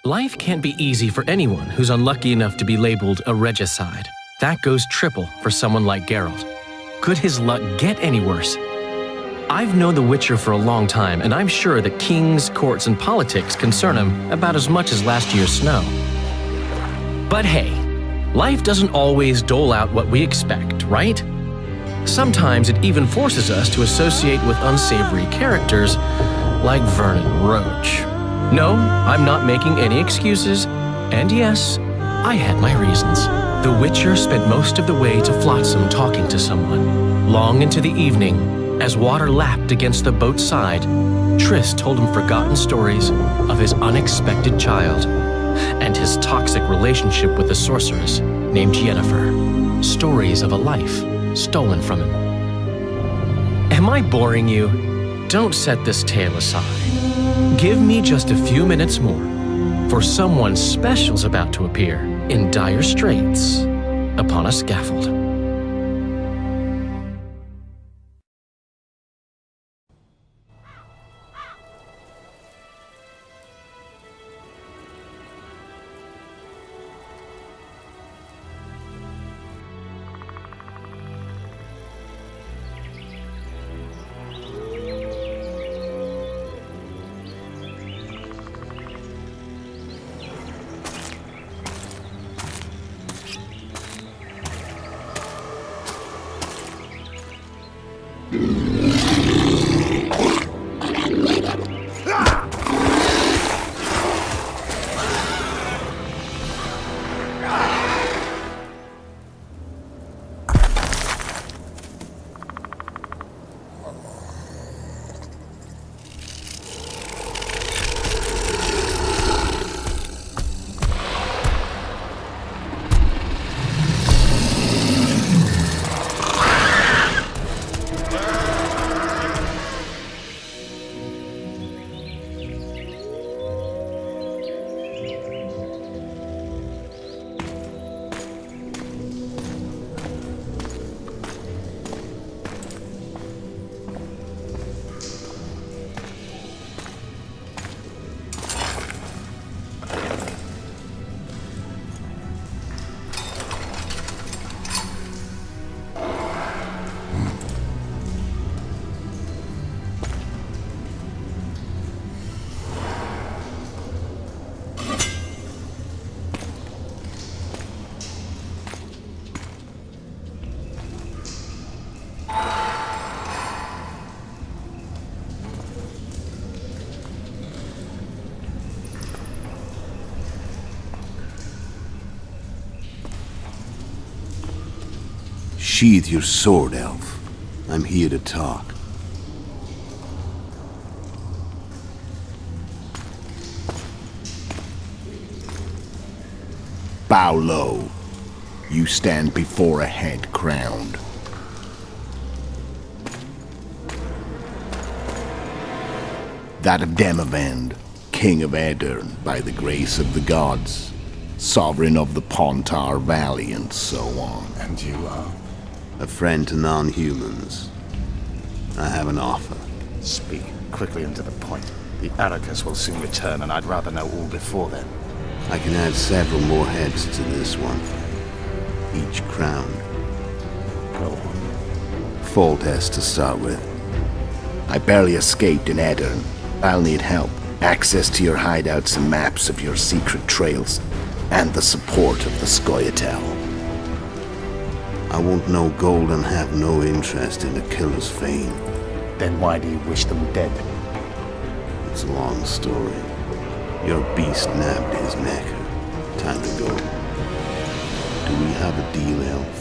Life can't be easy for anyone who's unlucky enough to be labeled a regicide. That goes triple for someone like Geralt. Could his luck get any worse? I've known The Witcher for a long time, and I'm sure that kings, courts, and politics concern him about as much as last year's snow. But hey, life doesn't always dole out what we expect, right? Sometimes it even forces us to associate with unsavory characters like Vernon Roach. No, I'm not making any excuses, and yes, I had my reasons. The Witcher spent most of the way to Flotsam talking to someone. Long into the evening, as water lapped against the boat's side, Triss told him forgotten stories of his unexpected child and his toxic relationship with a sorceress named Yennefer. Stories of a life stolen from him. Am I boring you? Don't set this tale aside. Give me just a few minutes more, for someone special's about to appear in dire straits upon a scaffold. Sheathe your sword, elf. I'm here to talk. Bow low. You stand before a head crowned. That of Demavend, King of Aedirn, by the grace of the gods, sovereign of the Pontar Valley, and so on. And you are? A friend to non-humans. I have an offer. Speak quickly and to the point. The Arrakis will soon return, and I'd rather know all before then. I can add several more heads to this one. Each crowned. Go on. Full test to start with. I barely escaped in Aedirn. I'll need help. Access to your hideouts and maps of your secret trails. And the support of the Scoia'tael. I want no gold and have no interest in the killer's fame. Then why do you wish them dead? It's a long story. Your beast nabbed his neck. Time to go. Do we have a deal, elf?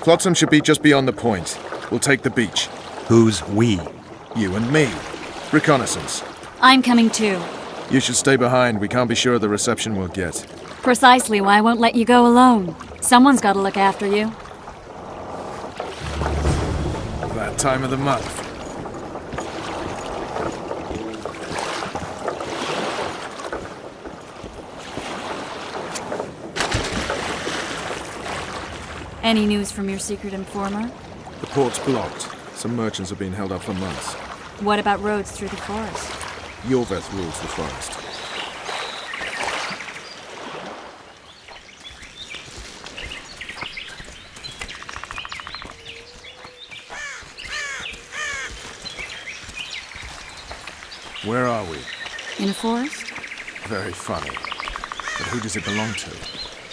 Flotsam should be just beyond the point. We'll take the beach. Who's we? You and me. Reconnaissance. I'm coming too. You should stay behind. We can't be sure of the reception we'll get. Precisely why I won't let you go alone. Someone's got to look after you. That time of the month. Any news from your secret informer? The port's blocked. Some merchants have been held up for months. What about roads through the forest? Yorveth rules the forest. Where are we? In a forest? Very funny. But who does it belong to?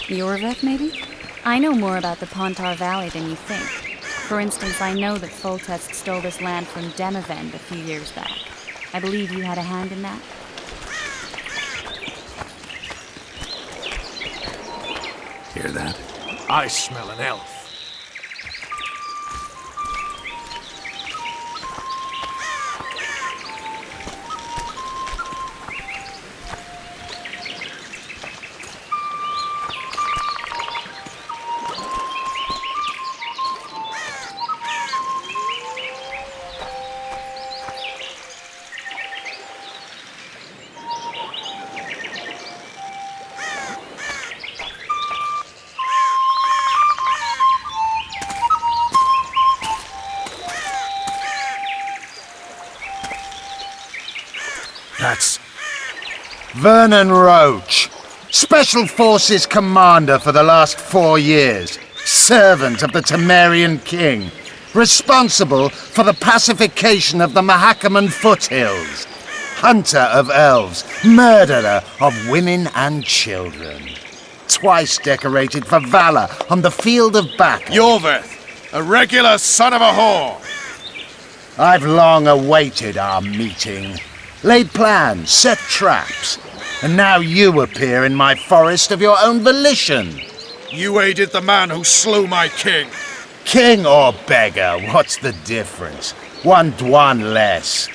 Yorveth, maybe? I know more about the Pontar Valley than you think. For instance, I know that Foltest stole this land from Demavend a few years back. I believe you had a hand in that. Hear that? I smell an elf. That's Vernon Roach, Special Forces Commander for the last 4 years, servant of the Temerian King, responsible for the pacification of the Mahakaman foothills, hunter of elves, murderer of women and children, twice decorated for valor on the field of battle. Yorveth, a regular son of a whore. I've long awaited our meeting. Laid plans, set traps, and now you appear in my forest of your own volition. You aided the man who slew my king. King or beggar, what's the difference? One Dwan less.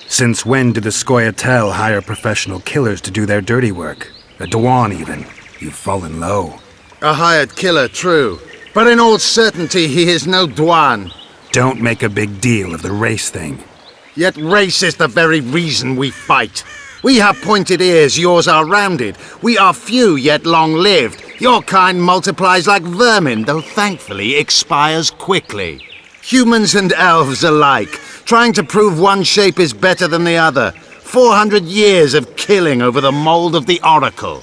Since when did the Scoia'tael hire professional killers to do their dirty work? A Dwan, even. You've fallen low. A hired killer, true. But in all certainty, he is no Dwan. Don't make a big deal of the race thing. Yet race is the very reason we fight. We have pointed ears, yours are rounded. We are few, yet long-lived. Your kind multiplies like vermin, though thankfully expires quickly. Humans and elves alike, trying to prove one shape is better than the other. 400 years of killing over the mold of the Oracle.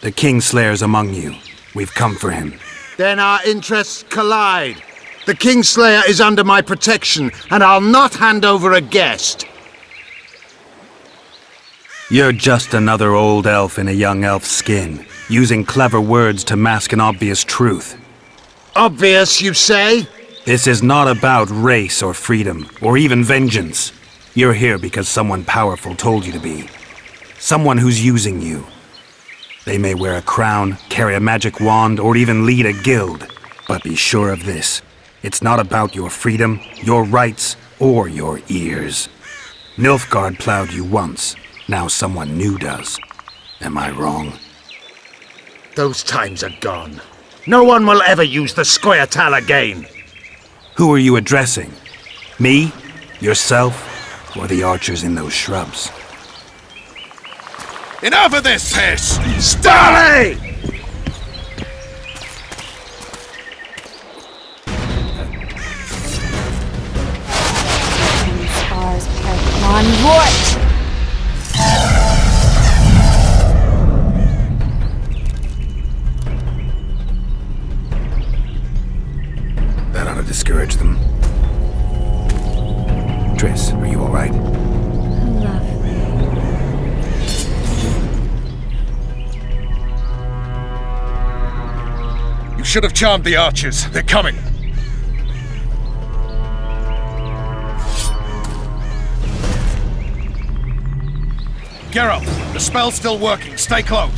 The Kingslayer's among you. We've come for him. Then our interests collide. The Kingslayer is under my protection, and I'll not hand over a guest. You're just another old elf in a young elf's skin, using clever words to mask an obvious truth. Obvious, you say? This is not about race or freedom, or even vengeance. You're here because someone powerful told you to be. Someone who's using you. They may wear a crown, carry a magic wand, or even lead a guild. But be sure of this. It's not about your freedom, your rights, or your ears. Nilfgaard plowed you once. Now someone new does. Am I wrong? Those times are gone. No one will ever use the Scoia'tael again. Who are you addressing? Me? Yourself? Or the archers in those shrubs? Enough of this piss! Starley! Spars on Rort! That ought to discourage them. Triss, are you all right? Lovely. You should have charmed the archers. They're coming. Geralt, the spell's still working. Stay close.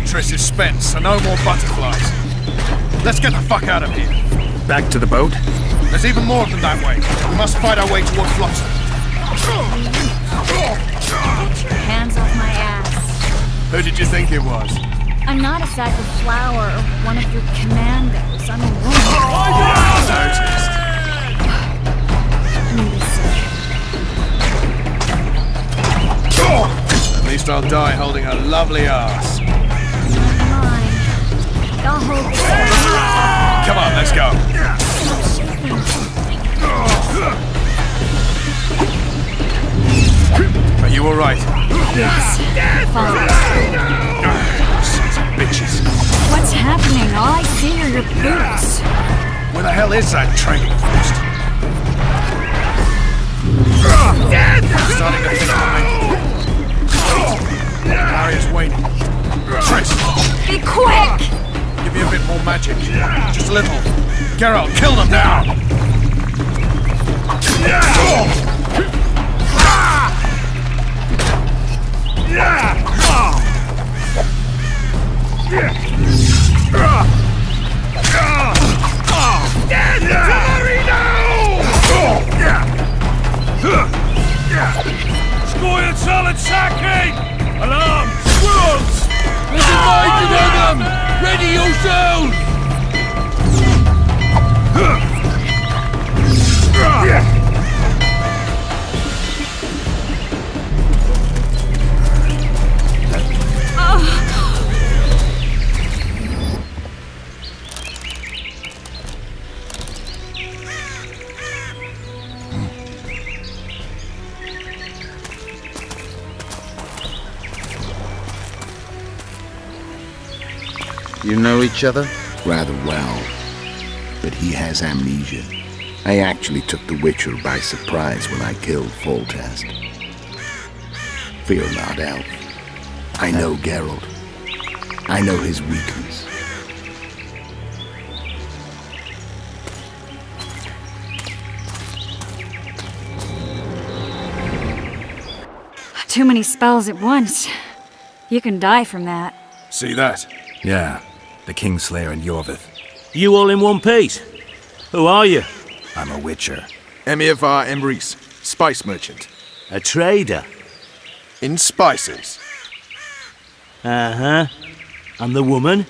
Triss is spent, so no more butterflies. Let's get the fuck out of here. Back to the boat? There's even more of them that way. We must fight our way toward Flotsam. Get your hands off my ass. Who did you think it was? I'm not a sack of flour or one of your commandos. I'm a woman. At least I'll die holding a lovely ass. Mine. I'll hold this down. Come on, let's go. Are you alright? Yes. Fine. Sons of bitches. What's happening? All I see are your boots. Where the hell is that trading post? I'm starting to think I'm making it. Barrier's waiting. Triss, Be quick! give me a bit more magic. Just a little. Geralt, kill them now! Scoil solid sacking! Alarm! Squirrels! There's a mighty on them! Ready yourselves! You know each other? Rather well. But he has amnesia. I actually took the Witcher by surprise when I killed Foltest. Fear not, Elf. I know Geralt. I know his weakness. Too many spells at once. You can die from that. See that? Yeah, the Kingslayer and Yorvith. You all in one piece? Who are you? I'm a Witcher. Emiavar Emrys, spice merchant. A trader? In spices. Uh-huh. And the woman?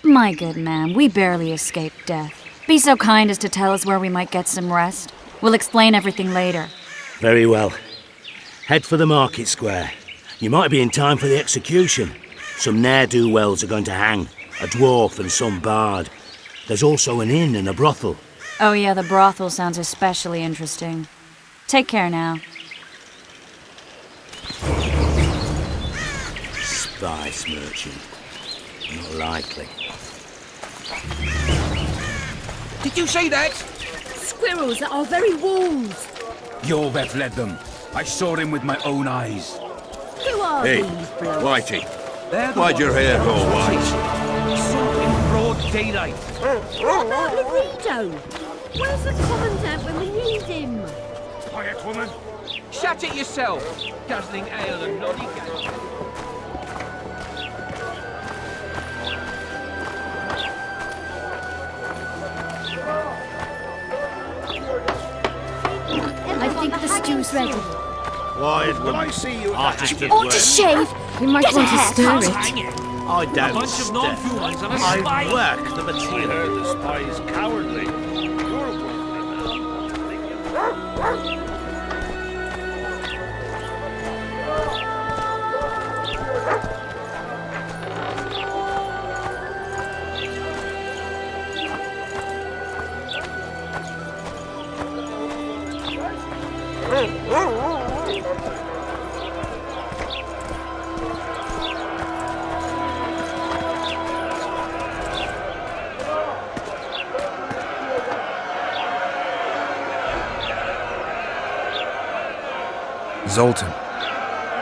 My good man, we barely escaped death. Be so kind as to tell us where we might get some rest. We'll explain everything later. Very well. Head for the market square. You might be in time for the execution. Some ne'er-do-wells are going to hang. A dwarf and some bard. There's also an inn and a brothel. Oh yeah, the brothel sounds especially interesting. Take care now. Spice merchant. Not likely. Did you see that? Squirrels at our very walls. Yorveth led them. I saw him with my own eyes. Who are Hey, these blokes? Whitey, why'd your hair go white? Saw in broad daylight. What about Laredo? Where's the commandant when we need him? Quiet, woman. Shut it yourself. Guzzling ale and lollygagging. I think the stew's ready. Quiet, woman. Artist at Or work. to shave. We might want to stir it. I don't stir. I work the material. I heard the spy's cowardly. You're a worldly man. Zoltan.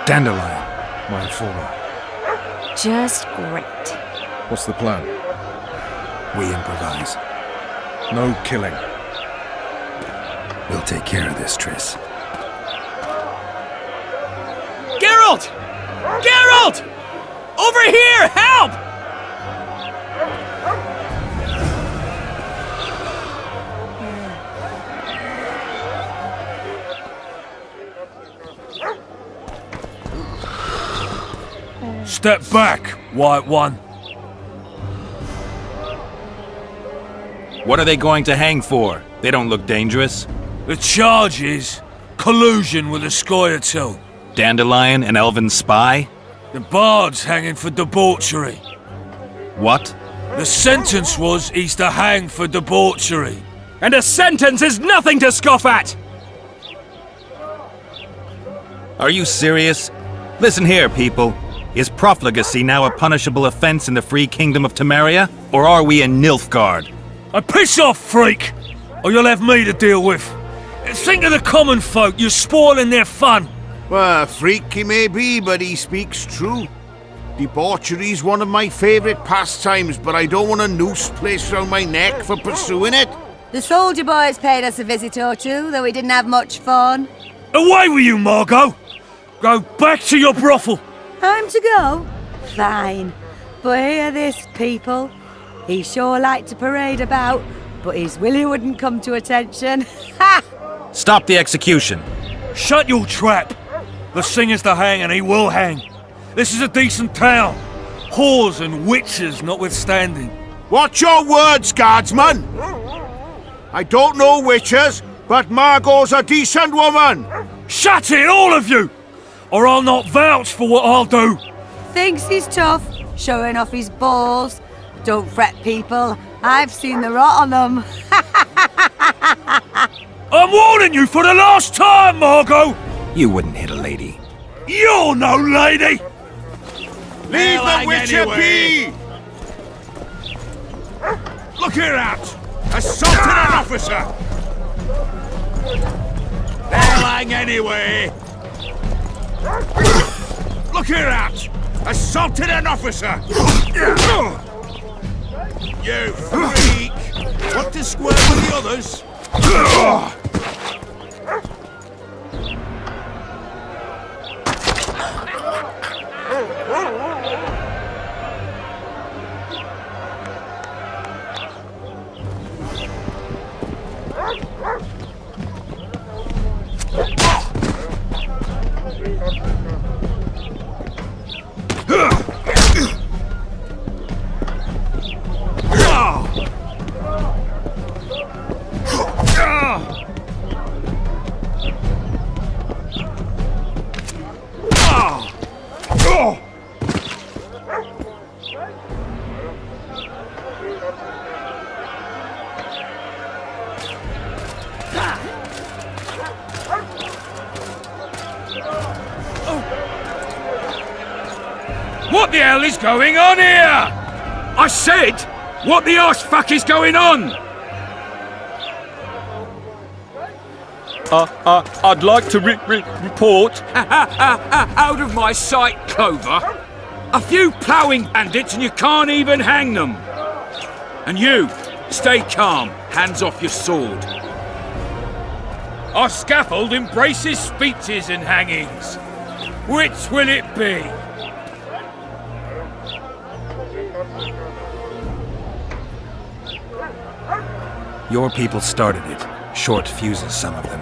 Dandelion, my informer. Just great. What's the plan? We improvise. No killing. We'll take care of this, Triss. Geralt! Geralt! Over here! Help! Step back, White One. What are they going to hang for? They don't look dangerous. The charge is collusion with the Scoia'tael. Dandelion, an elven spy? The bard's hanging for debauchery. What? The sentence was he's to hang for debauchery. And a sentence is nothing to scoff at! Are you serious? Listen here, people. Is profligacy now a punishable offense in the free kingdom of Temeria? Or are we in Nilfgaard? Piss off, freak! Or you'll have me to deal with. Think of the common folk, you're spoiling their fun. Well, a freak he may be, but he speaks true. Debauchery's one of my favourite pastimes, but I don't want a noose placed around my neck for pursuing it. The soldier boys paid us a visit or two, though we didn't have much fun. Away with you, Margot! Go back to your brothel! Time to go? Fine. But hear this, people. He sure liked to parade about, but his Willie wouldn't come to attention. Ha! Stop the execution. Shut your trap! The singer's to hang and he will hang. This is a decent town. Whores and witches notwithstanding. Watch your words, guardsman! I don't know witches, but Margot's a decent woman! Shut it, all of you! Or I'll not vouch for what I'll do! Thinks he's tough, showing off his balls. Don't fret, people. I've seen the rot on them. I'm warning you for the last time, Margot! You wouldn't hit a lady. You're no lady! Leave the witcher be! Look here out! Assaulted an officer! They'll hang anyway! Look here out! Assaulted an officer! You freak! Want to square with the others? What the hell is going on here? I said, what the arse fuck is going on? I'd like to report. Out of my sight, Clover. A few ploughing bandits and you can't even hang them. And you, stay calm, hands off your sword. Our scaffold embraces speeches and hangings. Which will it be? Your people started it. Short fuses, some of them.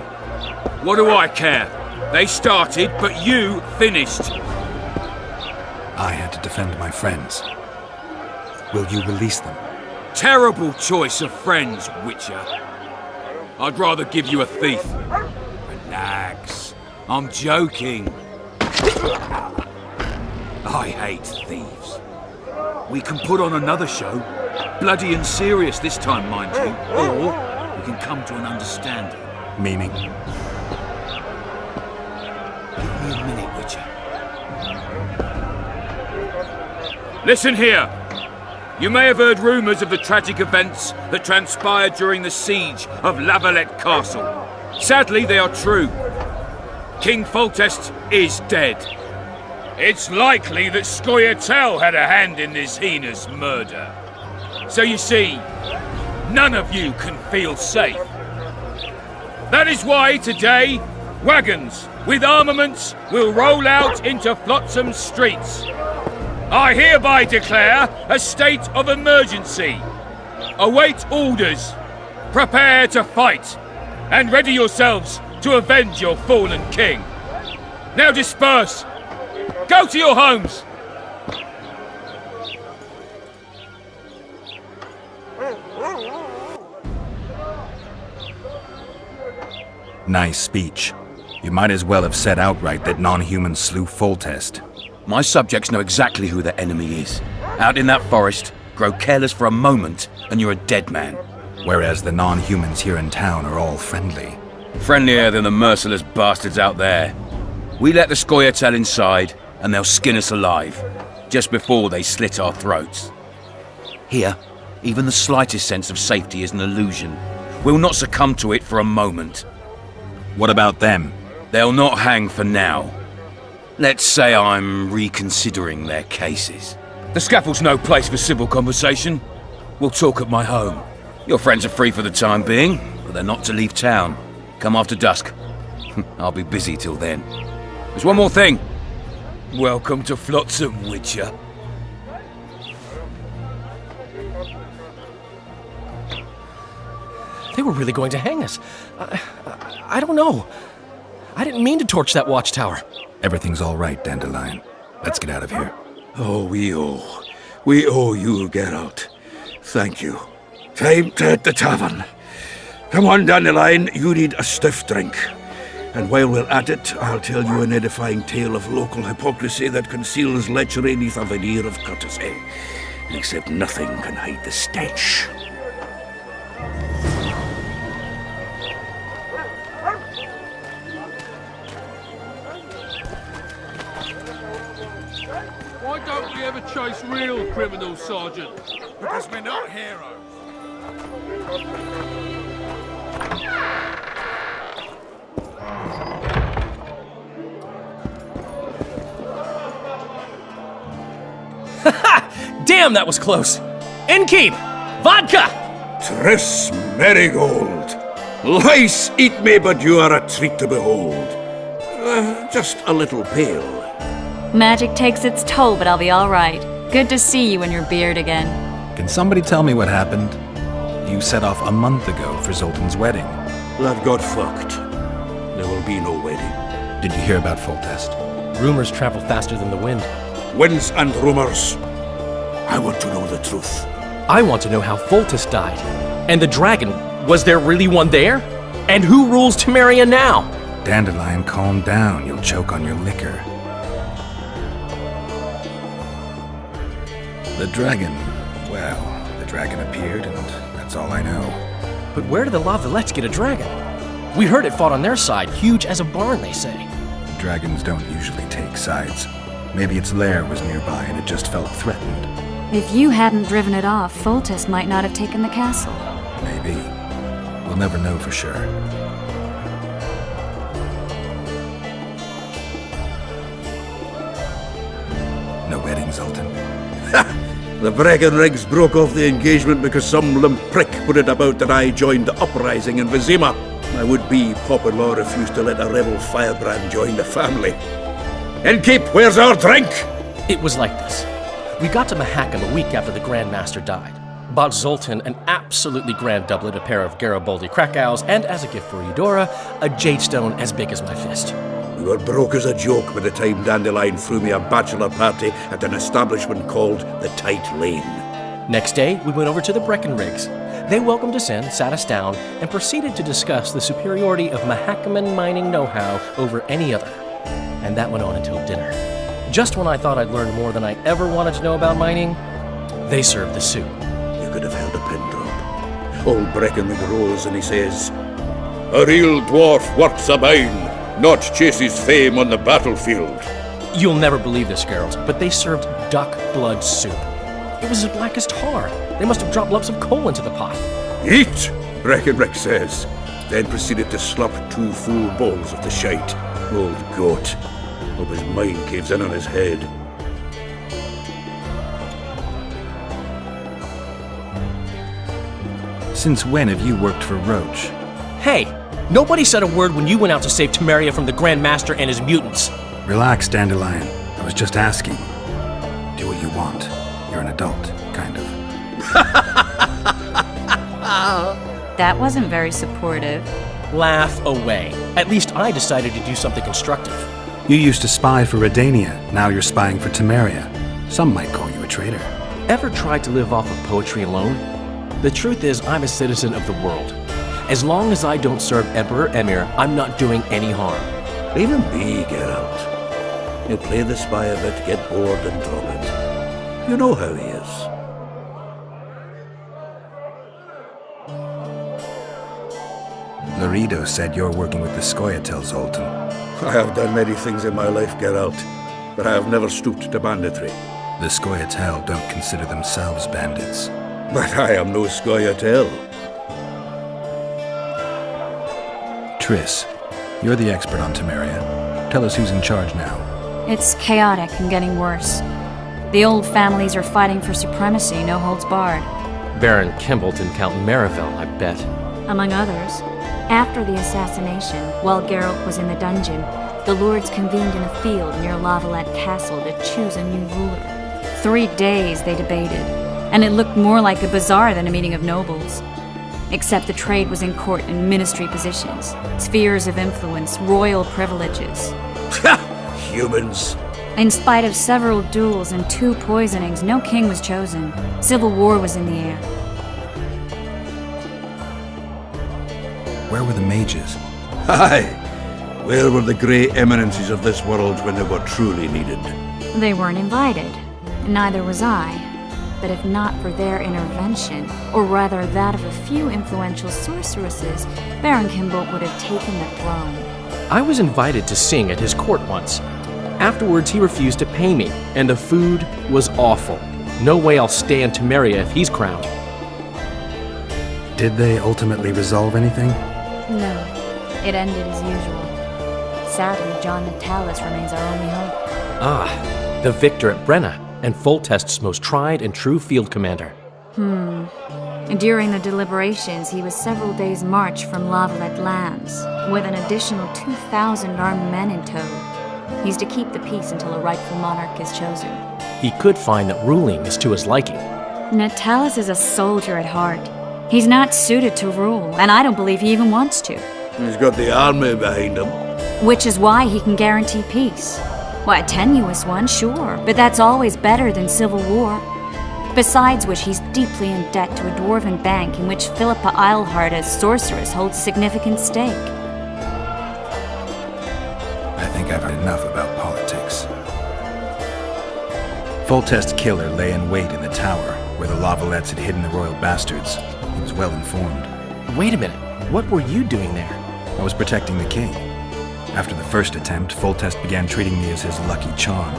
What do I care? They started, but you finished. I had to defend my friends. Will you release them? Terrible choice of friends, Witcher. I'd rather give you a thief. Relax. I'm joking. I hate thieves. We can put on another show. Bloody and serious this time, mind you. Or we can come to an understanding. Meaning? Give me a minute, Witcher. Listen here. You may have heard rumours of the tragic events that transpired during the siege of Lavalette Castle. Sadly, they are true. King Foltest is dead. It's likely that Scoia'tael had a hand in this heinous murder. So you see, none of you can feel safe. That is why today, wagons with armaments will roll out into Flotsam streets. I hereby declare a state of emergency. Await orders. Prepare to fight, and ready yourselves to avenge your fallen king. Now disperse. Go to your homes. Nice speech. You might as well have said outright that non-humans slew Foltest. My subjects know exactly who their enemy is. Out in that forest, grow careless for a moment, and you're a dead man. Whereas the non-humans here in town are all friendly. Friendlier than the merciless bastards out there. We let the Scoia'tael inside, and they'll skin us alive, just before they slit our throats. Here, even the slightest sense of safety is an illusion. We'll not succumb to it for a moment. What about them? They'll not hang for now. Let's say I'm reconsidering their cases. The scaffold's no place for civil conversation. We'll talk at my home. Your friends are free for the time being, but they're not to leave town. Come after dusk. I'll be busy till then. There's one more thing. Welcome to Flotsam, Witcher. They were really going to hang us. I don't know. I didn't mean to torch that watchtower. Everything's all right, Dandelion. Let's get out of here. Oh, we owe you, Geralt. Thank you. Time to hit the tavern. Come on, Dandelion, you need a stiff drink. And while we're at it, I'll tell you an edifying tale of local hypocrisy that conceals lechery neath a veneer of courtesy. Except nothing can hide the stench. Why don't we ever chase real criminals, Sergeant? Because we're not heroes. Damn, that was close. Innkeep! Vodka! Triss Marigold. Lice eat me, but you are a treat to behold. Just a little pale. Magic takes its toll, but I'll be all right. Good to see you in your beard again. Can somebody tell me what happened? You set off a month ago for Zoltan's wedding. That got fucked. There will be no wedding. Did you hear about Foltest? Rumors travel faster than the wind. Winds and rumors. I want to know the truth. I want to know how Foltest died. And the dragon, was there really one there? And who rules Temeria now? Dandelion, calm down. You'll choke on your liquor. The dragon. Well, the dragon appeared, and that's all I know. But where did the Lavalettes get a dragon? We heard it fought on their side, huge as a barn, they say. Dragons don't usually take sides. Maybe its lair was nearby and it just felt threatened. If you hadn't driven it off, Foltest might not have taken the castle. Maybe. We'll never know for sure. No wedding, Zoltan. The Breckenrigs broke off the engagement because some limp prick put it about that I joined the uprising in Vizima. My would-be Popper-law refused to let a rebel firebrand join the family. Innkeep, where's our drink? It was like this. We got to Mahakam a week after the Grand Master died. Bought Zoltan an absolutely grand doublet, a pair of Garibaldi Krakau's, and as a gift for Eudora, a jade stone as big as my fist. We were broke as a joke by the time Dandelion threw me a bachelor party at an establishment called the Tight Lane. Next day, we went over to the Breckenrigs. They welcomed us in, sat us down, and proceeded to discuss the superiority of Mahakaman mining know-how over any other. And that went on until dinner. Just when I thought I'd learned more than I ever wanted to know about mining, they served the soup. You could have held a pin drop. Old Breckenrig rose and he says, "A real dwarf works a mine, not chases fame on the battlefield." You'll never believe this, Geralt, but they served duck blood soup. It was as black as tar. They must have dropped lumps of coal into the pot. "Eat," Breckenrig says, then proceeded to slurp 2 full bowls of the shite. Old goat. Hope his mind caves in on his head. Since when have you worked for Roach? Hey, Nobody said a word when you went out to save Temeria from the Grand Master and his mutants. Relax, Dandelion. I was just asking. Do what you want. You're an adult, kind of. That wasn't very supportive. Laugh away. At least I decided to do something constructive. You used to spy for Redania. Now you're spying for Temeria. Some might call you a traitor. Ever tried to live off of poetry alone? The truth is, I'm a citizen of the world. As long as I don't serve Emperor Emir, I'm not doing any harm. Leave him be, Geralt. He'll play the spy a bit, get bored and drop it. You know how he is. Laredo said you're working with the Scoia'tael, Zoltan. I have done many things in my life, Geralt, but I have never stooped to banditry. The Scoia'tael don't consider themselves bandits. But I am no Scoia'tael. Triss, you're the expert on Temeria. Tell us who's in charge now. It's chaotic and getting worse. The old families are fighting for supremacy, no holds barred. Baron Kimbolt and Count Marivelle, I bet. Among others. After the assassination, while Geralt was in the dungeon, the lords convened in a field near Lavalette Castle to choose a new ruler. 3 days they debated, and it looked more like a bazaar than a meeting of nobles. Except the trade was in court and ministry positions, spheres of influence, royal privileges. Humans. In spite of several duels and 2 poisonings, no king was chosen. Civil war was in the air. Where were the mages? Aye. Where were the grey eminences of this world when they were truly needed? They weren't invited. Neither was I. But if not for their intervention, or rather that of a few influential sorceresses, Baron Kimbolt would have taken the throne. I was invited to sing at his court once. Afterwards, he refused to pay me, and the food was awful. No way I'll stay in Temeria if he's crowned. Did they ultimately resolve anything? No, it ended as usual. Sadly, John Natalis remains our only hope. Ah, the victor at Brenna, and Foltest's most tried and true field commander. During the deliberations, he was several days' march from Lavalette lands, with an additional 2,000 armed men in tow. He's to keep the peace until a rightful monarch is chosen. He could find that ruling is to his liking. Natalis is a soldier at heart. He's not suited to rule, and I don't believe he even wants to. He's got the army behind him. Which is why he can guarantee peace. Why, a tenuous one, sure, but that's always better than civil war. Besides which, he's deeply in debt to a dwarven bank in which Philippa Eilhart, as sorceress, holds significant stake. I think I've heard enough about politics. Foltest's killer lay in wait in the tower, where the Lavalettes had hidden the royal bastards. He was well informed. Wait a minute, what were you doing there? I was protecting the king. After the first attempt, Foltest began treating me as his lucky charm.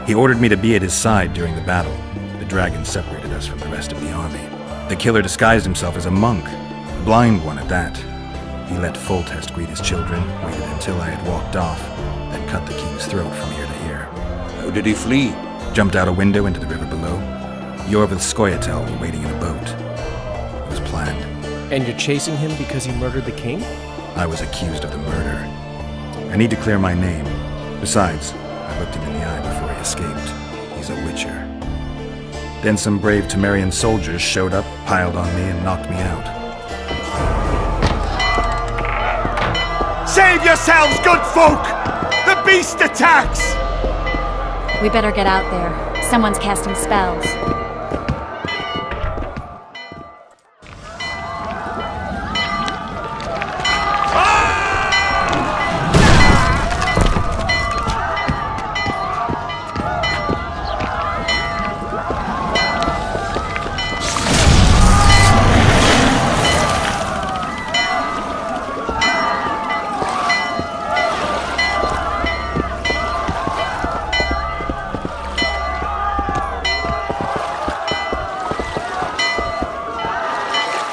He ordered me to be at his side during the battle. The dragon separated us from the rest of the army. The killer disguised himself as a monk, a blind one at that. He let Foltest greet his children, waited until I had walked off, then cut the king's throat from ear to ear. How did he flee? Jumped out a window into the river below. Yorvith Scoia'tael were waiting in a boat. It was planned. And you're chasing him because he murdered the king? I was accused of the murder. I need to clear my name. Besides, I looked him in the eye before he escaped. He's a witcher. Then some brave Temerian soldiers showed up, piled on me, and knocked me out. Save yourselves, good folk! The beast attacks! We better get out there. Someone's casting spells.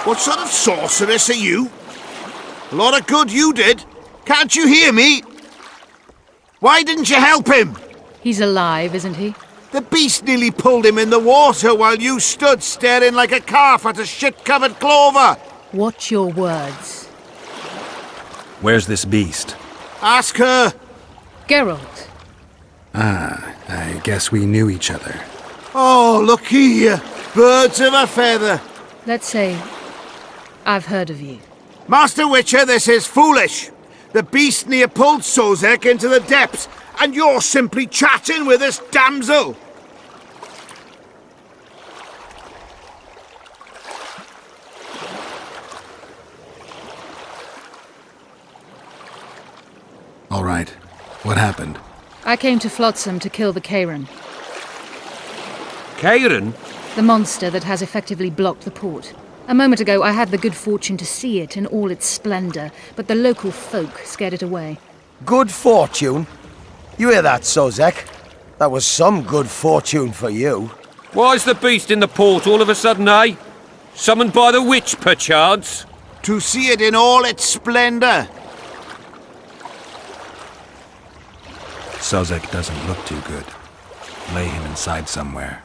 What sort of sorceress are you? A lot of good you did. Can't you hear me? Why didn't you help him? He's alive, isn't he? The beast nearly pulled him in the water while you stood staring like a calf at a shit-covered clover. Watch your words. Where's this beast? Ask her. Geralt. Ah, I guess we knew each other. Oh, look here. Birds of a feather. Let's say I've heard of you. Master Witcher, this is foolish. The beast near pulled Sozek into the depths, and you're simply chatting with this damsel. All right. What happened? I came to Flotsam to kill the Kayran, Kayran? the monster that has effectively blocked the port. A moment ago, I had the good fortune to see it in all its splendor, but the local folk scared it away. Good fortune? You hear that, Sozek? That was some good fortune for you. Why's the beast in the port all of a sudden, eh? Summoned by the witch, perchance? To see it in all its splendor. Sozek doesn't look too good. Lay him inside somewhere.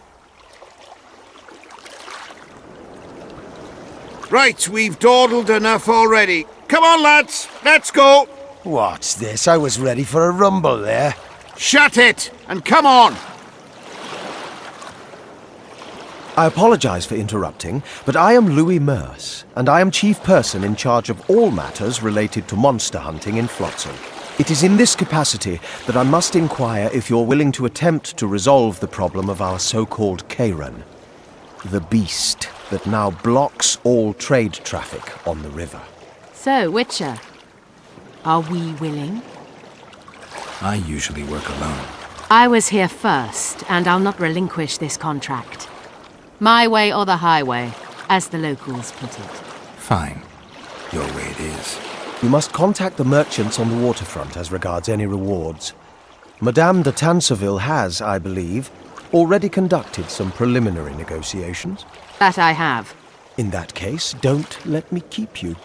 Right, we've dawdled enough already. Come on, lads, let's go. What's this? I was ready for a rumble there. Shut it, and come on. I apologize for interrupting, but I am Louis Merce, and I am chief person in charge of all matters related to monster hunting in Flotsam. It is in this capacity that I must inquire if you're willing to attempt to resolve the problem of our so-called Kayran, the beast that now blocks all trade traffic on the river. So, Witcher, are we willing? I usually work alone. I was here first, and I'll not relinquish this contract. My way or the highway, as the locals put it. Fine. Your way it is. You must contact the merchants on the waterfront as regards any rewards. Madame de Tanseville has, I believe, already conducted some preliminary negotiations. That I have. In that case, don't let me keep you.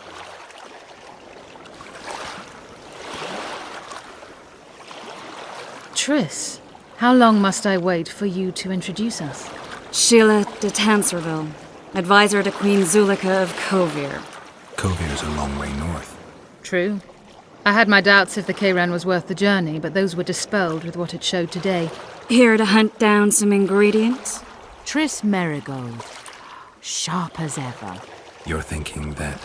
Triss, how long must I wait for you to introduce us? Sheila de Tanserville, advisor to Queen Zulika of Kovir. Kovir's a long way north. True. I had my doubts if the Kayran was worth the journey, but those were dispelled with what it showed today. Here to hunt down some ingredients? Triss Merigold. Sharp as ever. You're thinking that...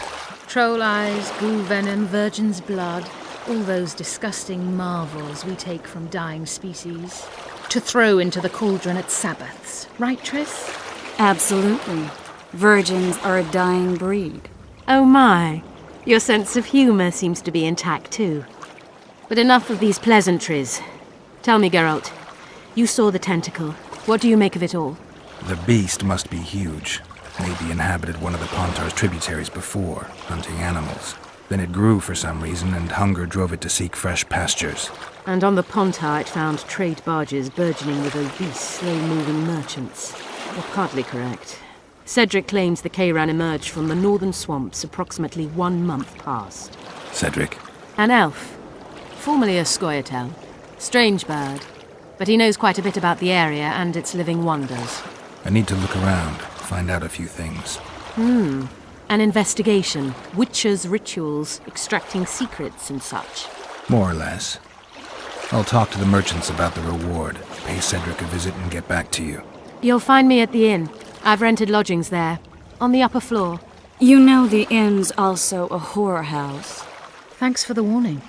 Troll eyes, ghoul venom, virgin's blood, all those disgusting marvels we take from dying species, to throw into the cauldron at Sabbaths. Right, Triss? Absolutely. Virgins are a dying breed. Oh my. Your sense of humor seems to be intact too. But enough of these pleasantries. Tell me, Geralt, you saw the tentacle. What do you make of it all? The beast must be huge. Maybe inhabited one of the Pontar's tributaries before, hunting animals. Then it grew for some reason, and hunger drove it to seek fresh pastures. And on the Pontar it found trade barges burgeoning with obese, slow-moving merchants. You're partly correct. Cedric claims the Kayran emerged from the northern swamps approximately 1 month past. Cedric? An elf. Formerly a Scoia'tael. Strange bird. But he knows quite a bit about the area and its living wonders. I need to look around, find out a few things. An investigation. Witchers' rituals, extracting secrets and such. More or less. I'll talk to the merchants about the reward, pay Cedric a visit and get back to you. You'll find me at the inn. I've rented lodgings there, on the upper floor. You know the inn's also a horror house. Thanks for the warning.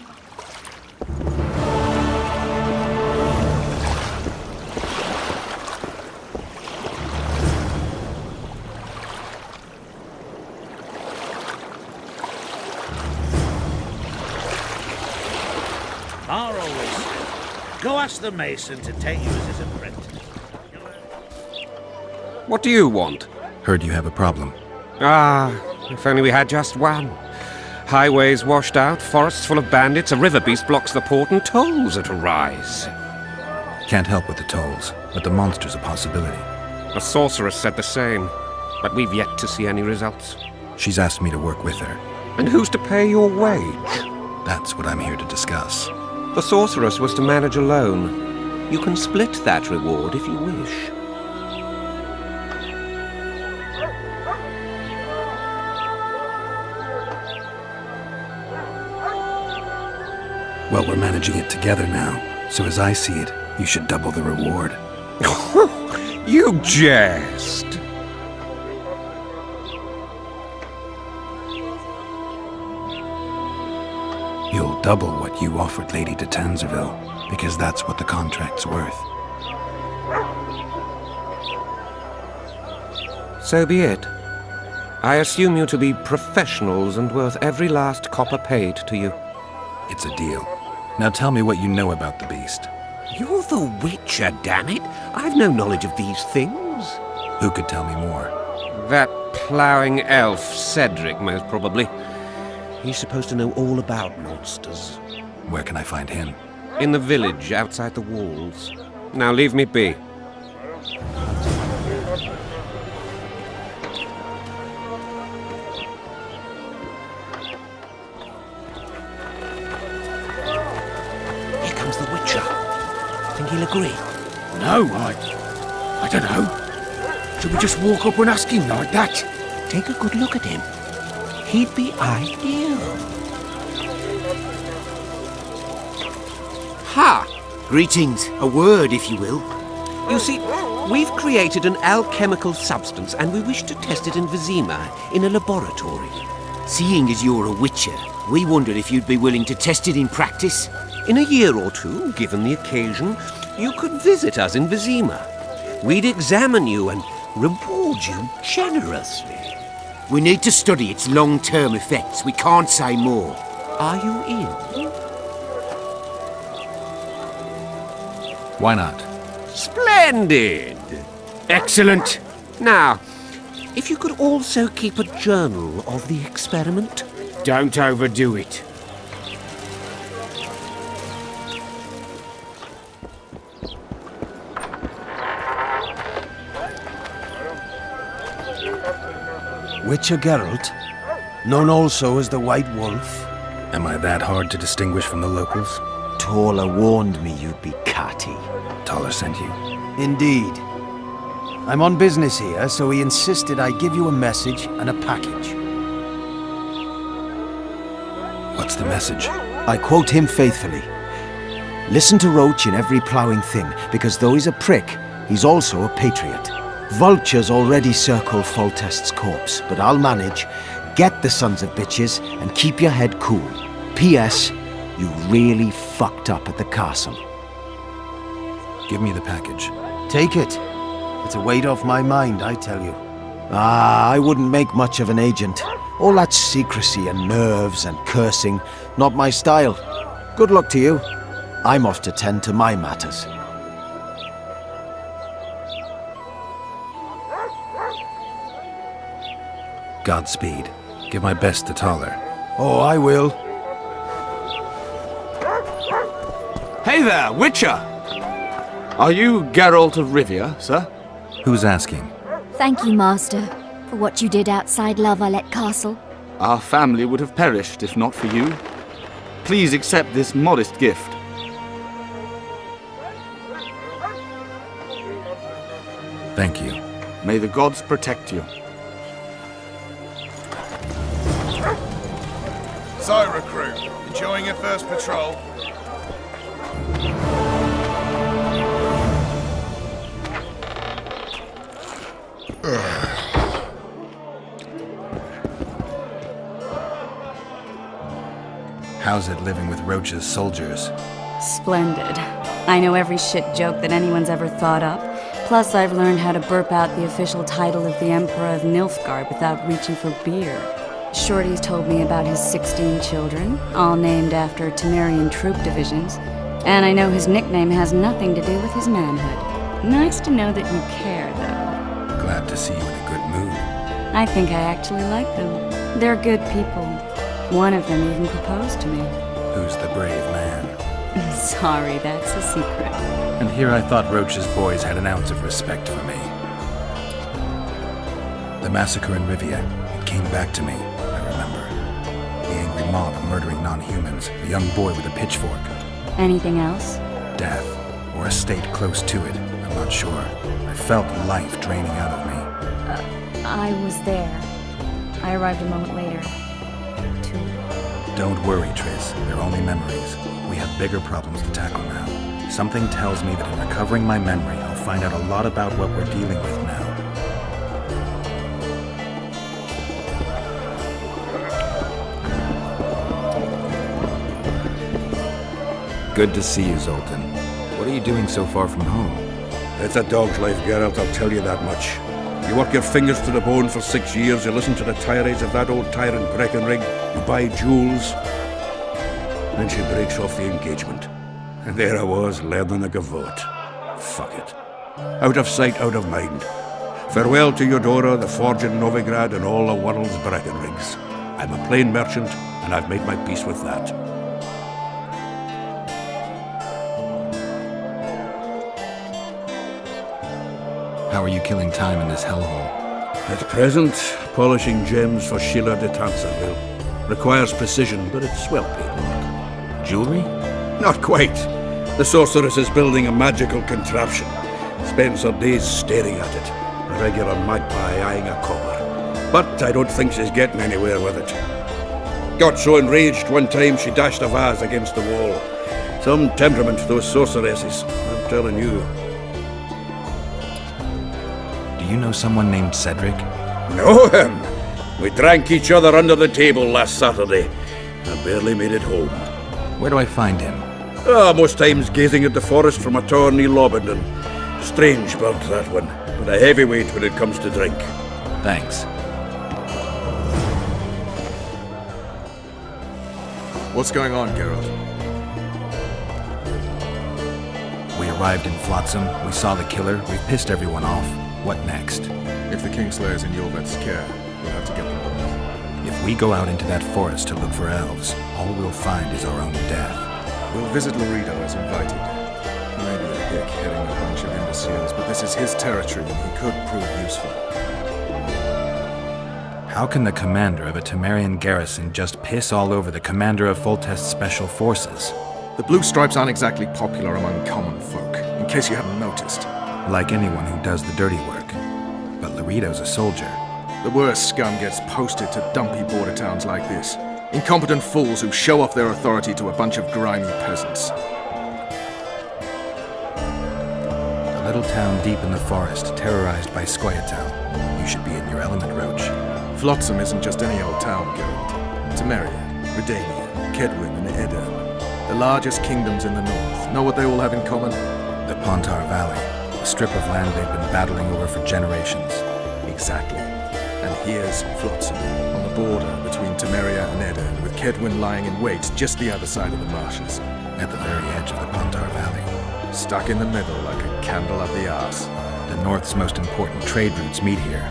Always. Go ask the mason to take you as his apprentice. What do you want? Heard you have a problem. Ah, if only we had just one. Highways washed out, forests full of bandits, a river beast blocks the port, and tolls at a rise. Can't help with the tolls, but the monster's a possibility. A sorceress said the same, but we've yet to see any results. She's asked me to work with her. And who's to pay your wage? That's what I'm here to discuss. The sorceress was to manage alone. You can split that reward if you wish. Well, we're managing it together now, so as I see it, you should double the reward. You jest! You'll double what you offered Lady de Tanzerville, because that's what the contract's worth. So be it. I assume you to be professionals and worth every last copper paid to you. It's a deal. Now tell me what you know about the beast. You're the Witcher, damn it! I've no knowledge of these things. Who could tell me more? That ploughing elf, Cedric, most probably. He's supposed to know all about monsters. Where can I find him? In the village, outside the walls. Now leave me be. Here comes the Witcher. Think he'll agree? No, I don't know. Should we just walk up and ask him like that? Take a good look at him. He'd be ideal. Ha! Greetings. A word, if you will. You see, we've created an alchemical substance and we wish to test it in Vizima, in a laboratory. Seeing as you're a witcher, we wondered if you'd be willing to test it in practice. In a year or two, given the occasion, you could visit us in Vizima. We'd examine you and reward you generously. We need to study its long-term effects. We can't say more. Are you in? Why not? Splendid! Excellent! Now, if you could also keep a journal of the experiment. Don't overdo it. Witcher Geralt, known also as the White Wolf. Am I that hard to distinguish from the locals? Taller warned me you'd be catty. Taller sent you? Indeed. I'm on business here, so he insisted I give you a message and a package. What's the message? I quote him faithfully. Listen to Roach in every ploughing thing, because though he's a prick, he's also a patriot. Vultures already circle Foltest's corpse, but I'll manage. Get the sons of bitches and keep your head cool. P.S. You really fucked up at the castle. Give me the package. Take it. It's a weight off my mind, I tell you. I wouldn't make much of an agent. All that secrecy and nerves and cursing, not my style. Good luck to you. I'm off to tend to my matters. Godspeed. Give my best to Taller. Oh, I will. Hey there, Witcher! Are you Geralt of Rivia, sir? Who's asking? Thank you, Master, for what you did outside La Valette Castle. Our family would have perished if not for you. Please accept this modest gift. Thank you. May the gods protect you. So, recruit, enjoying your first patrol? How's it living with Roach's soldiers? Splendid. I know every shit joke that anyone's ever thought up. Plus, I've learned how to burp out the official title of the Emperor of Nilfgaard without reaching for beer. Shorty's told me about his 16 children, all named after Temerian troop divisions, and I know his nickname has nothing to do with his manhood. Nice to know that you care, though. Glad to see you in a good mood. I think I actually like them. They're good people. One of them even proposed to me. Who's the brave man? Sorry, that's a secret. And here I thought Roach's boys had an ounce of respect for me. The massacre in Rivia, it came back to me, I remember. The angry mob murdering non-humans, a young boy with a pitchfork. Anything else? Death, or a state close to it, I'm not sure. I felt life draining out of me. I was there. I arrived a moment later. Don't worry, Triss. They're only memories. We have bigger problems to tackle now. Something tells me that in recovering my memory, I'll find out a lot about what we're dealing with now. Good to see you, Zoltan. What are you doing so far from home? It's a dog's life, Geralt, I'll tell you that much. You work your fingers to the bone for 6 years, you listen to the tirades of that old tyrant Breckenrig, you buy jewels. Then she breaks off the engagement. And there I was, learning the gavotte. Fuck it. Out of sight, out of mind. Farewell to Eudora, the forge in Novigrad, and all the world's Breckenrigs. I'm a plain merchant, and I've made my peace with that. How are you killing time in this hellhole? At present, polishing gems for Sheila de Tanserville. Requires precision, but it's well paid work. Jewelry? Not quite. The sorceress is building a magical contraption. Spends her days staring at it. A regular magpie eyeing a copper. But I don't think she's getting anywhere with it. Got so enraged one time she dashed a vase against the wall. Some temperament, those sorceresses, I'm telling you. Do you know someone named Cedric? Know him? We drank each other under the table last Saturday. I barely made it home. Where do I find him? Most times gazing at the forest from a tower near Lobendon. Strange bird, that one, but a heavyweight when it comes to drink. Thanks. What's going on, Geralt? We arrived in Flotsam, we saw the killer, we pissed everyone off. What next? If the Kingslayer's in Yorvet's care, we'll have to get them both. If we go out into that forest to look for elves, all we'll find is our own death. We'll visit Laredo as invited. Maybe a hick heading a bunch of imbeciles, but this is his territory and he could prove useful. How can the commander of a Temerian garrison just piss all over the commander of Foltest's special forces? The Blue Stripes aren't exactly popular among common folk, in case you haven't noticed. Like anyone who does the dirty work. But Laredo's a soldier. The worst scum gets posted to dumpy border towns like this. Incompetent fools who show off their authority to a bunch of grimy peasants. A little town deep in the forest, terrorized by Scoia'tael. You should be in your element, Roach. Flotsam isn't just any old town, Geralt. Temeria, Redania, Kedwin, and Edirn. The largest kingdoms in the north. Know what they all have in common? The Pontar Valley. A strip of land they've been battling over for generations. Exactly. And here's Flotsam, on the border between Temeria and Edirn, with Kedwin lying in wait just the other side of the marshes. At the very edge of the Pontar Valley. Stuck in the middle like a candle up the arse. The north's most important trade routes meet here.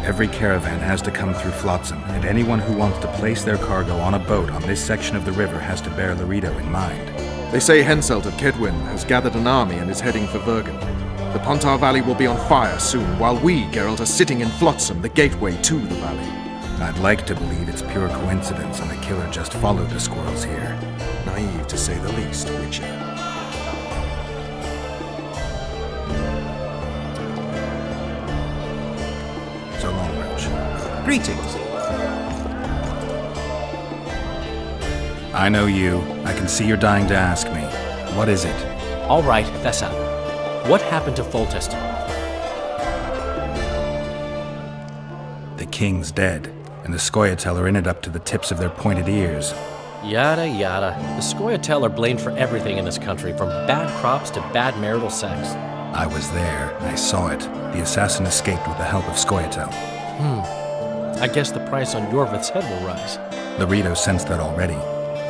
Every caravan has to come through Flotsam, and anyone who wants to place their cargo on a boat on this section of the river has to bear Laredo in mind. They say Henselt of Kedwin has gathered an army and is heading for Vergen. The Pontar Valley will be on fire soon, while we, Geralt, are sitting in Flotsam, the gateway to the valley. I'd like to believe it's pure coincidence and the killer just followed the squirrels here. Naive, to say the least, Witcher. So long, Roach. Greetings. I know you. I can see you're dying to ask me. What is it? All right, Thessa. What happened to Foltest? The king's dead, and the Scoia'tael are in it up to the tips of their pointed ears. Yada yada. The Scoia'tael are blamed for everything in this country, from bad crops to bad marital sex. I was there. I saw it. The assassin escaped with the help of Scoia'tael. I guess the price on Yorvith's head will rise. Laredo sensed that already.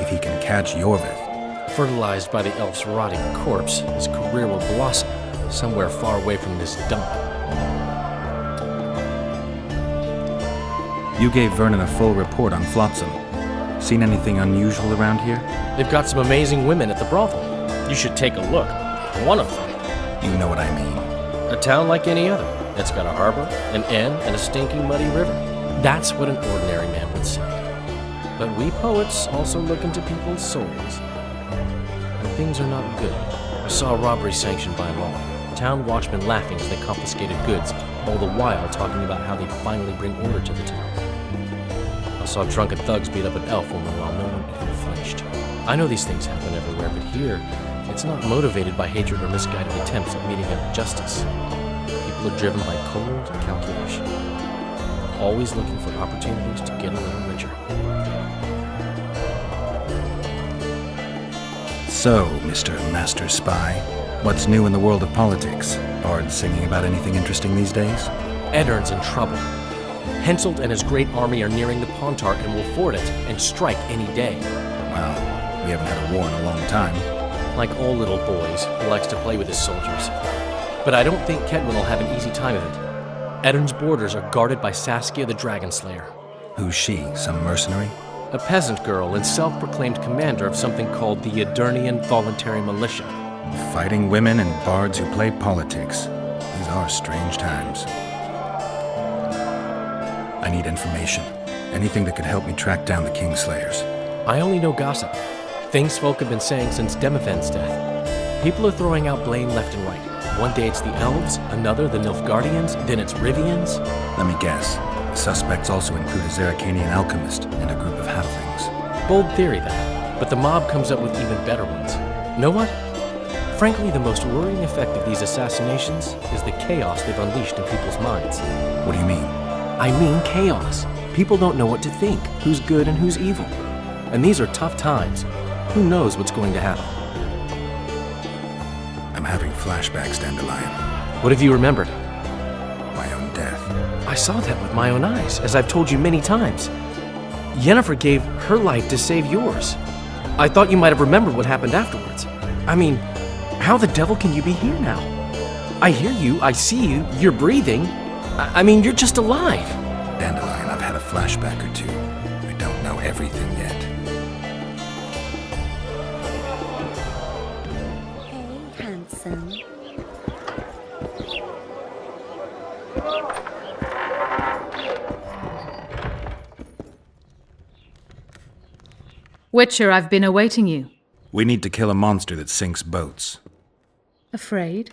If he can catch Yorvith. Fertilized by the elf's rotting corpse, his career will blossom somewhere far away from this dump. You gave Vernon a full report on Flotsam. Seen anything unusual around here? They've got some amazing women at the brothel. You should take a look. One of them. You know what I mean. A town like any other. It's got a harbor, an inn, and a stinking muddy river. That's what an ordinary man would say. But we poets also look into people's souls. And things are not good. I saw a robbery sanctioned by law. Town watchmen laughing as they confiscated goods, all the while talking about how they'd finally bring order to the town. I saw drunken thugs beat up an elf woman while no one even flinched. I know these things happen everywhere, but here, it's not motivated by hatred or misguided attempts at meeting out justice. People are driven by cold calculation, always looking for opportunities to get a little richer. So, Mr. Master Spy, what's new in the world of politics? Bards singing about anything interesting these days? Eddern's in trouble. Henselt and his great army are nearing the Pontar and will ford it and strike any day. Wow, we haven't had a war in a long time. Like all little boys, he likes to play with his soldiers. But I don't think Kedwin will have an easy time of it. Eddern's borders are guarded by Saskia the Dragon Slayer. Who's she? Some mercenary? A peasant girl and self-proclaimed commander of something called the Edirnian Voluntary Militia. Fighting women and bards who play politics. These are strange times. I need information. Anything that could help me track down the Kingslayers. I only know gossip. Things folk have been saying since Demophen's death. People are throwing out blame left and right. One day it's the Elves, another the Nilfgaardians, then it's Rivians. Let me guess. The suspects also include a Zeracanian alchemist and a group of halflings. Bold theory, that. But the mob comes up with even better ones. Know what? Frankly, the most worrying effect of these assassinations is the chaos they've unleashed in people's minds. What do you mean? I mean chaos. People don't know what to think, who's good and who's evil. And these are tough times. Who knows what's going to happen? I'm having flashbacks, Dandelion. What have you remembered? My own death. I saw that with my own eyes, as I've told you many times. Yennefer gave her life to save yours. I thought you might have remembered what happened afterwards. I mean, how the devil can you be here now? I hear you, I see you, you're breathing. I mean, you're just alive. Dandelion, I've had a flashback or two. I don't know everything yet. Hey, handsome. Witcher, I've been awaiting you. We need to kill a monster that sinks boats. Afraid?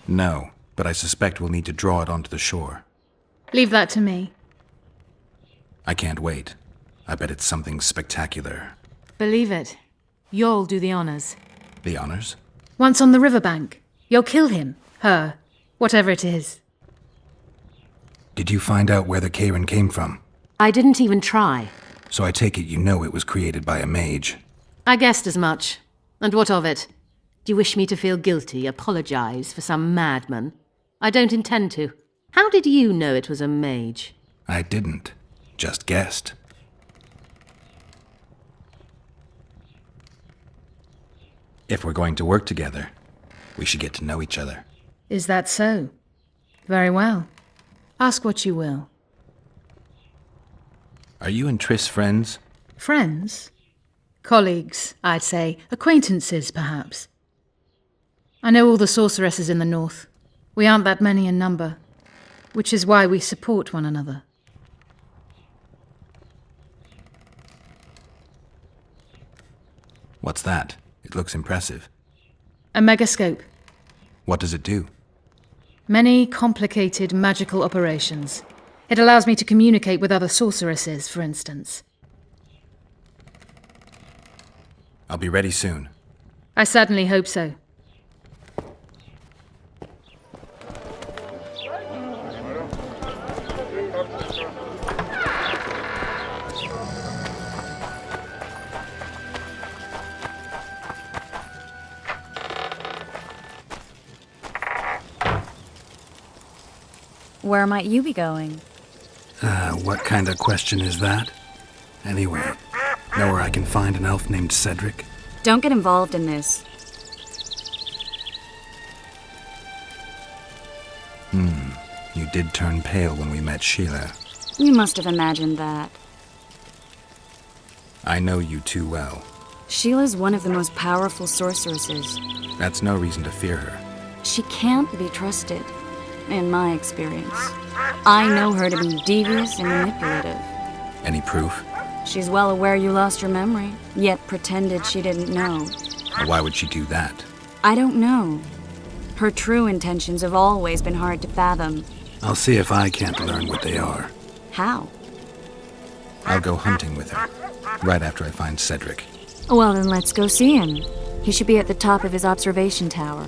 No, but I suspect we'll need to draw it onto the shore. Leave that to me. I can't wait. I bet it's something spectacular. Believe it. You'll do the honors. The honors? Once on the riverbank, you'll kill him, her, whatever it is. Did you find out where the Kayran came from? I didn't even try. So I take it you know it was created by a mage. I guessed as much. And what of it? Do you wish me to feel guilty, apologize for some madman? I don't intend to. How did you know it was a mage? I didn't. Just guessed. If we're going to work together, we should get to know each other. Is that so? Very well. Ask what you will. Are you and Triss friends? Friends? Colleagues, I'd say. Acquaintances, perhaps. I know all the sorceresses in the north. We aren't that many in number, which is why we support one another. What's that? It looks impressive. A megascope. What does it do? Many complicated magical operations. It allows me to communicate with other sorceresses, for instance. I'll be ready soon. I certainly hope so. Where might you be going? What kind of question is that? Anyway, know where I can find an elf named Cedric? Don't get involved in this. You did turn pale when we met Sheila. You must have imagined that. I know you too well. Sheila's one of the most powerful sorceresses. That's no reason to fear her. She can't be trusted, in my experience. I know her to be devious and manipulative. Any proof? She's well aware you lost your memory, yet pretended she didn't know. Why would she do that? I don't know. Her true intentions have always been hard to fathom. I'll see if I can't learn what they are. How? I'll go hunting with her, right after I find Cedric. Well, then let's go see him. He should be at the top of his observation tower.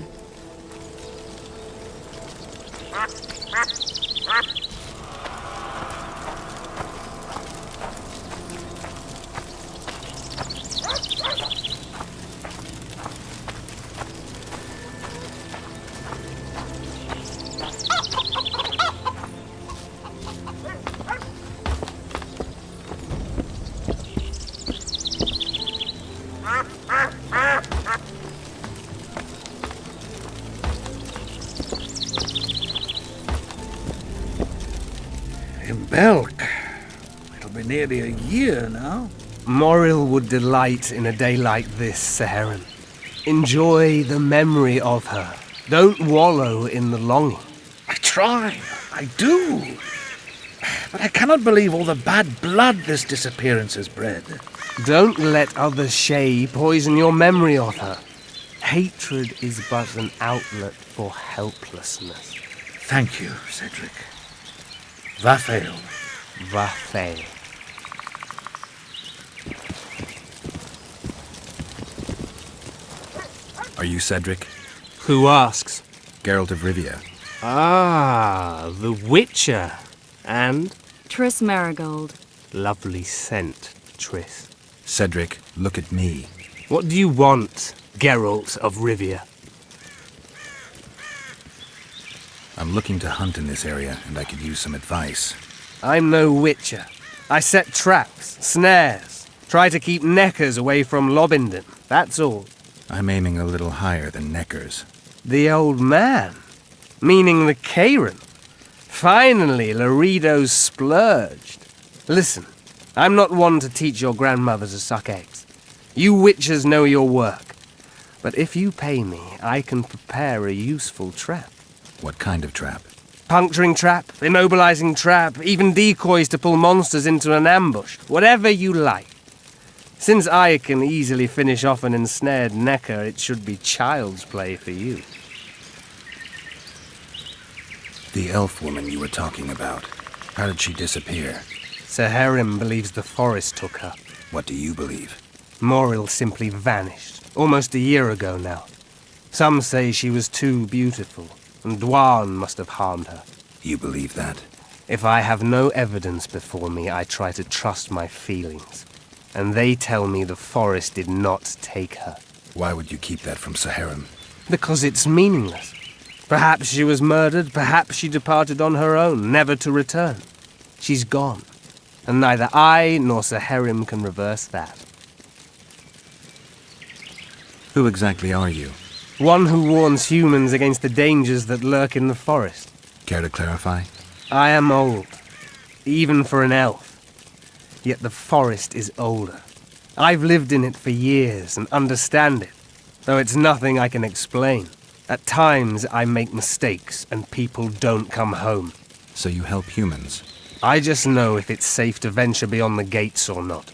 In Belk. It'll be nearly a year now. Moril would delight in a day like this, Saharan. Enjoy the memory of her. Don't wallow in the longing. I try. I do. But I cannot believe all the bad blood this disappearance has bred. Don't let others' shay poison your memory of her. Hatred is but an outlet for helplessness. Thank you, Cedric. Vafail. Vafail. Are you Cedric? Who asks? Geralt of Rivia. Ah, the Witcher. And? Triss Marigold. Lovely scent, Triss. Cedric, look at me. What do you want, Geralt of Rivia? I'm looking to hunt in this area, and I could use some advice. I'm no Witcher. I set traps, snares, try to keep neckers away from Lobindon, that's all. I'm aiming a little higher than neckers. The old man? Meaning the Kayran? Finally, Laredo's splurged. Listen, I'm not one to teach your grandmother to suck eggs. You witchers know your work. But if you pay me, I can prepare a useful trap. What kind of trap? Puncturing trap, immobilizing trap, even decoys to pull monsters into an ambush. Whatever you like. Since I can easily finish off an ensnared necker, it should be child's play for you. The elf woman you were talking about. How did she disappear? Saharim believes the forest took her. What do you believe? Moril simply vanished, almost a year ago now. Some say she was too beautiful, and Dwan must have harmed her. You believe that? If I have no evidence before me, I try to trust my feelings. And they tell me the forest did not take her. Why would you keep that from Saharim? Because it's meaningless. Perhaps she was murdered, perhaps she departed on her own, never to return. She's gone, and neither I nor Saharim can reverse that. Who exactly are you? One who warns humans against the dangers that lurk in the forest. Care to clarify? I am old, even for an elf. Yet the forest is older. I've lived in it for years and understand it, though it's nothing I can explain. At times I make mistakes and people don't come home. So you help humans? I just know if it's safe to venture beyond the gates or not.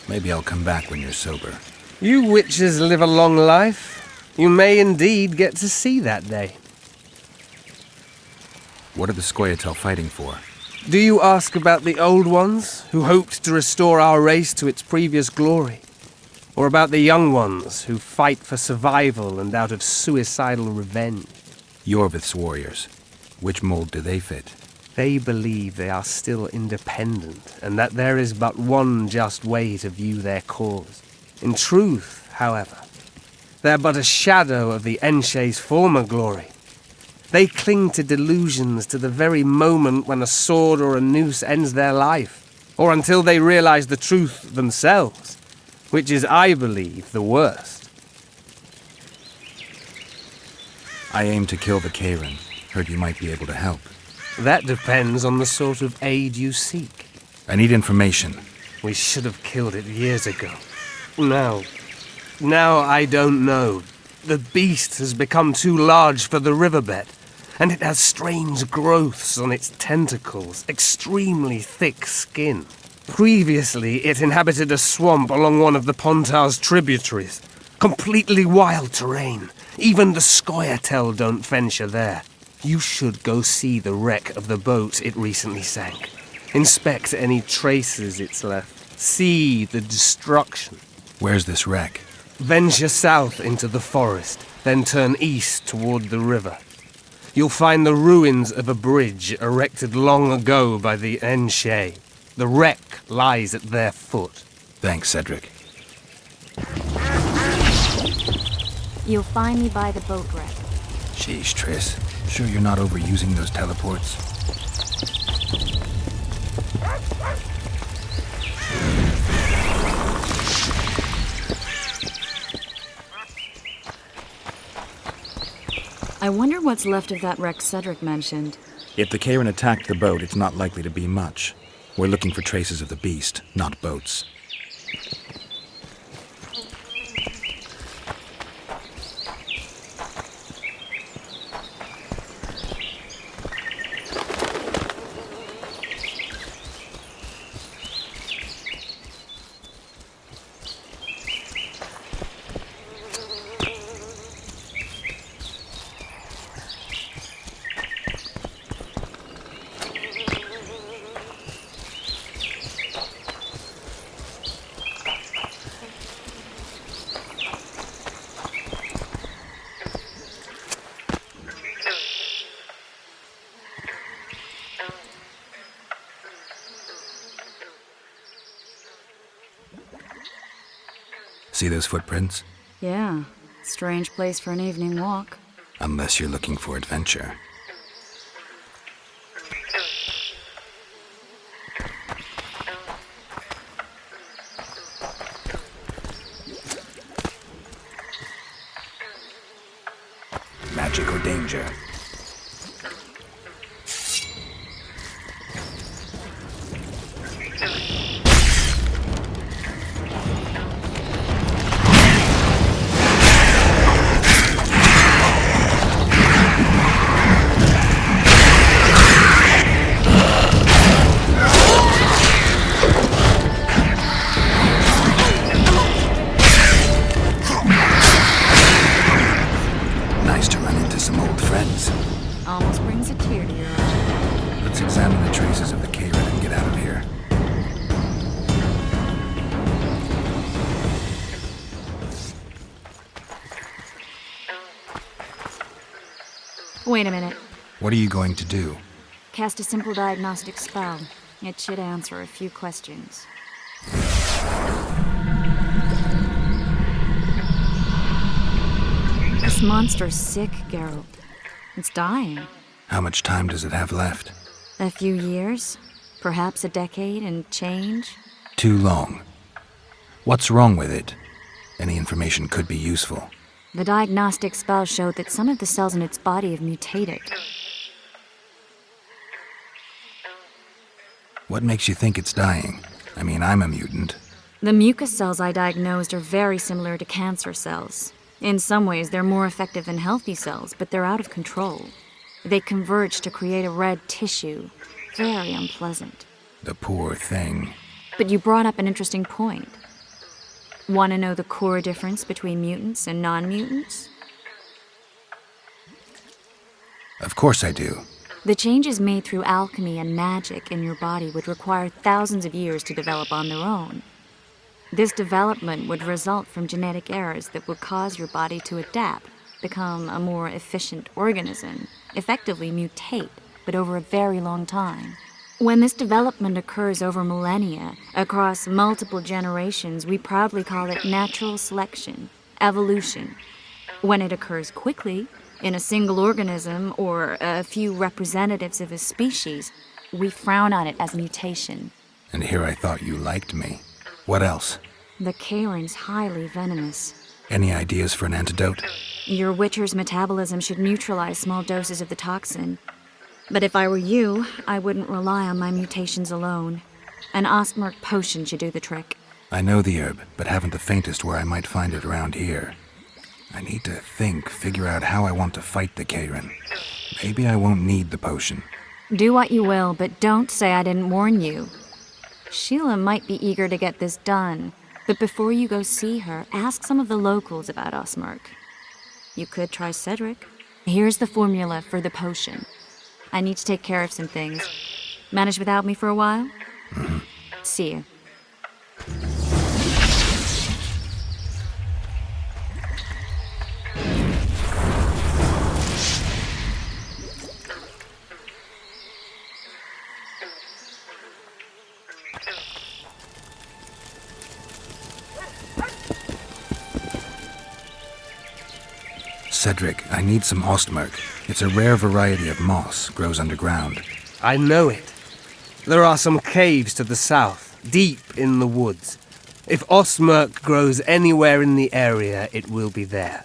Maybe I'll come back when you're sober. You witches live a long life. You may indeed get to see that day. What are the Scoia'tael fighting for? Do you ask about the old ones, who hoped to restore our race to its previous glory? Or about the young ones, who fight for survival and out of suicidal revenge? Yorvith's warriors. Which mold do they fit? They believe they are still independent, and that there is but one just way to view their cause. In truth, however, they're but a shadow of the Enche's former glory. They cling to delusions to the very moment when a sword or a noose ends their life, or until they realize the truth themselves, which is, I believe, the worst. I aim to kill the Kayran. Heard you might be able to help. That depends on the sort of aid you seek. I need information. We should have killed it years ago. Now I don't know. The beast has become too large for the riverbed, and it has strange growths on its tentacles, extremely thick skin. Previously, it inhabited a swamp along one of the Pontar's tributaries. Completely wild terrain. Even the Scoia'tael don't venture there. You should go see the wreck of the boat it recently sank. Inspect any traces it's left. See the destruction. Where's this wreck? Venture south into the forest, then turn east toward the river. You'll find the ruins of a bridge erected long ago by the Enshe. The wreck lies at their foot. Thanks, Cedric. You'll find me by the boat wreck. Sheesh, Triss. Sure you're not overusing those teleports? I wonder what's left of that wreck Cedric mentioned. If the Kayran attacked the boat, it's not likely to be much. We're looking for traces of the beast, not boats. See those footprints? Yeah, strange place for an evening walk. Unless you're looking for adventure. Magic or danger? Almost brings a tear to your eye. Let's examine the traces of the Kayran and get out of here. Wait a minute. What are you going to do? Cast a simple diagnostic spell. It should answer a few questions. This monster's sick, Geralt. It's dying. How much time does it have left? A few years? Perhaps a decade and change? Too long. What's wrong with it? Any information could be useful. The diagnostic spell showed that some of the cells in its body have mutated. What makes you think it's dying? I mean, I'm a mutant. The mucus cells I diagnosed are very similar to cancer cells. In some ways, they're more effective than healthy cells, but they're out of control. They converge to create a red tissue. Very unpleasant. The poor thing. But you brought up an interesting point. Want to know the core difference between mutants and non-mutants? Of course I do. The changes made through alchemy and magic in your body would require thousands of years to develop on their own. This development would result from genetic errors that would cause your body to adapt, become a more efficient organism, effectively mutate, but over a very long time. When this development occurs over millennia, across multiple generations, we proudly call it natural selection, evolution. When it occurs quickly, in a single organism or a few representatives of a species, we frown on it as mutation. And here I thought you liked me. What else? The Kayran's highly venomous. Any ideas for an antidote? Your Witcher's metabolism should neutralize small doses of the toxin. But if I were you, I wouldn't rely on my mutations alone. An Ostmurk potion should do the trick. I know the herb, but haven't the faintest where I might find it around here. I need to figure out how I want to fight the Kayran. Maybe I won't need the potion. Do what you will, but don't say I didn't warn you. Sheila might be eager to get this done, but before you go see her, ask some of the locals about Ostmurk. You could try Cedric. Here's the formula for the potion. I need to take care of some things. Manage without me for a while? See you. Cedric, I need some Ostmurk. It's a rare variety of moss, grows underground. I know it. There are some caves to the south, deep in the woods. If Ostmurk grows anywhere in the area, it will be there.